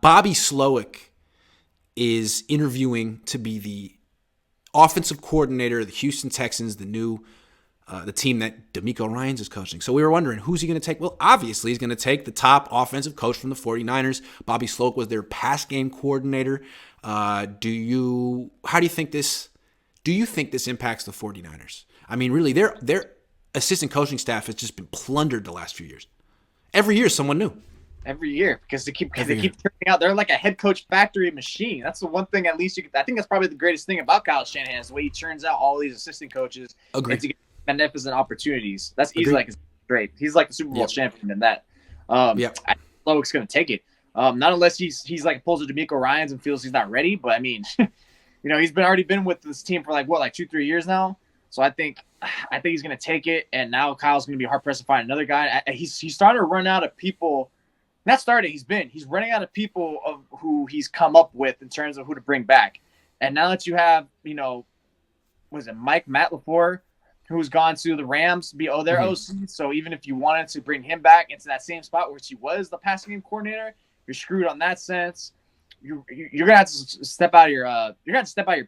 Bobby Slowik is interviewing to be the offensive coordinator of the Houston Texans, the team that DeMeco Ryans is coaching. So we were wondering, who's he going to take? Well, obviously he's going to take the top offensive coach from the 49ers. Bobby Slowik was their pass game coordinator. How do you think this impacts the 49ers? I mean, really, their assistant coaching staff has just been plundered the last few years. Every year, someone new. Every year, because they keep turning out. They're like a head coach factory machine. That's the one thing, at least I think that's probably the greatest thing about Kyle Shanahan is the way he churns out all these assistant coaches. Agreed. And to get magnificent opportunities. That's easily like great. He's like the Super Bowl champion in that. I think Slowik's going to take it. Not unless he's like pulls a DeMeco Ryans and feels he's not ready. But I mean, he's already been with this team for like 2-3 years now. So I think he's going to take it. And now Kyle's going to be hard pressed to find another guy. He's starting to run out of people. Not started. He's running out of people of who he's come up with in terms of who to bring back. And now that you have, Matt LaFleur, who's gone to the Rams to be their OC. So even if you wanted to bring him back into that same spot where he was the passing game coordinator, you're screwed on that sense. You're gonna have to step out of your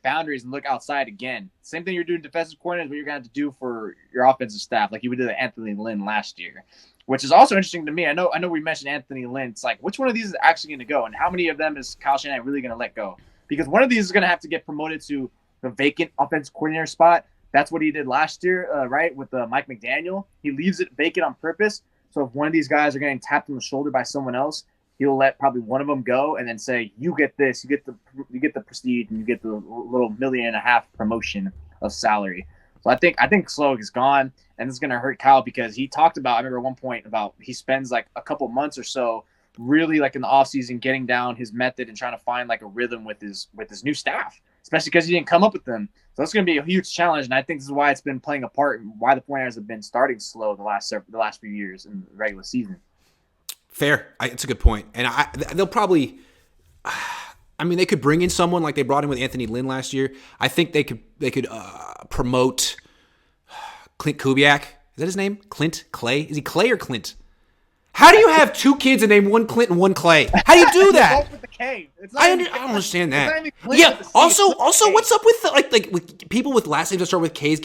boundaries and look outside again. Same thing you're doing defensive coordinators, but you're gonna have to do for your offensive staff, like you did to Anthony Lynn last year. Which is also interesting to me. I know we mentioned Anthony Lynn. It's like, which one of these is actually going to go? And how many of them is Kyle Shanahan really going to let go? Because one of these is going to have to get promoted to the vacant offensive coordinator spot. That's what he did last year, right, with Mike McDaniel. He leaves it vacant on purpose. So if one of these guys are getting tapped on the shoulder by someone else, he'll let probably one of them go and then say, you get this, you get the prestige, and you get the little $1.5 million promotion of salary. So I think Slowik is gone, and it's going to hurt Kyle because he talked about, I remember at one point, about he spends like a couple months or so really like in the offseason getting down his method and trying to find like a rhythm with his new staff, especially because he didn't come up with them. So it's going to be a huge challenge, and I think this is why it's been playing a part and why the 49ers have been starting slow the last few years in the regular season. Fair. It's a good point. And they'll probably – I mean, they could bring in someone like they brought in with Anthony Lynn last year. I think they could promote Clint Kubiak. Is that his name? Clint? Clay? Is he Clay or Clint? How do you have two kids and name one Clint and one Clay? How do you do that? Both with the K. I don't understand that. Yeah. Also, what's up with with people with last names that start with K's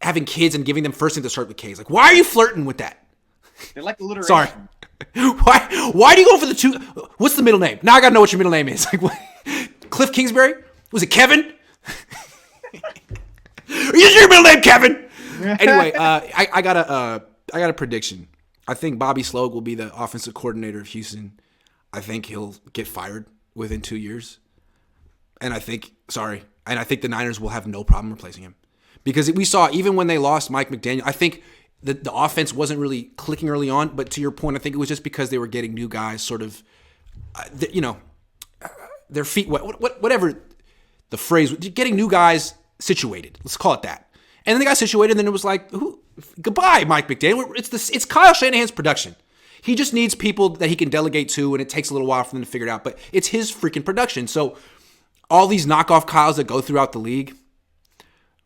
having kids and giving them first names that start with K's? Like, why are you flirting with that? They like alliteration. Sorry. Why do you go for the two? What's the middle name? Now I gotta know what your middle name is. Like, what? Cliff Kingsbury? Was it Kevin? Is your middle name Kevin? Anyway, I got a prediction. I think Bobby Slowik will be the offensive coordinator of Houston. I think he'll get fired within 2 years, and I think the Niners will have no problem replacing him because we saw even when they lost Mike McDaniel. I think the offense wasn't really clicking early on, but to your point, I think it was just because they were getting new guys sort of, their feet, whatever the phrase, getting new guys situated. Let's call it that. And then they got situated, and then it was like, goodbye, Mike McDaniel. It's Kyle Shanahan's production. He just needs people that he can delegate to, and it takes a little while for them to figure it out, but it's his freaking production. So all these knockoff Kyles that go throughout the league,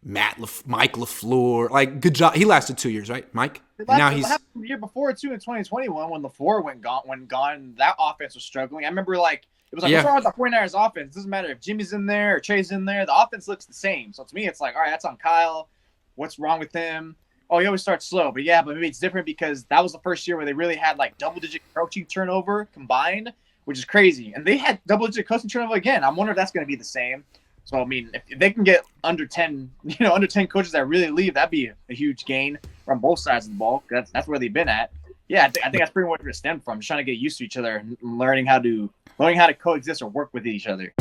Mike LaFleur, like, good job. He lasted 2 years, right, Mike? Now he's the year before too in 2021 when LaFleur went gone. That offense was struggling. I remember it was like, what's wrong with the 49ers offense? It doesn't matter if Jimmy's in there or Trey's in there. The offense looks the same. So to me, it's like, all right, that's on Kyle. What's wrong with him? Oh, he always starts slow, but maybe it's different because that was the first year where they really had like double-digit coaching turnover combined, which is crazy. And they had double-digit coaching turnover again. I'm wondering if that's going to be the same. So, I mean, if they can get under 10 coaches that really leave, that'd be a huge gain from both sides of the ball. That's where they've been at. Yeah, I think that's pretty much where it stemmed from, just trying to get used to each other and learning how to coexist or work with each other.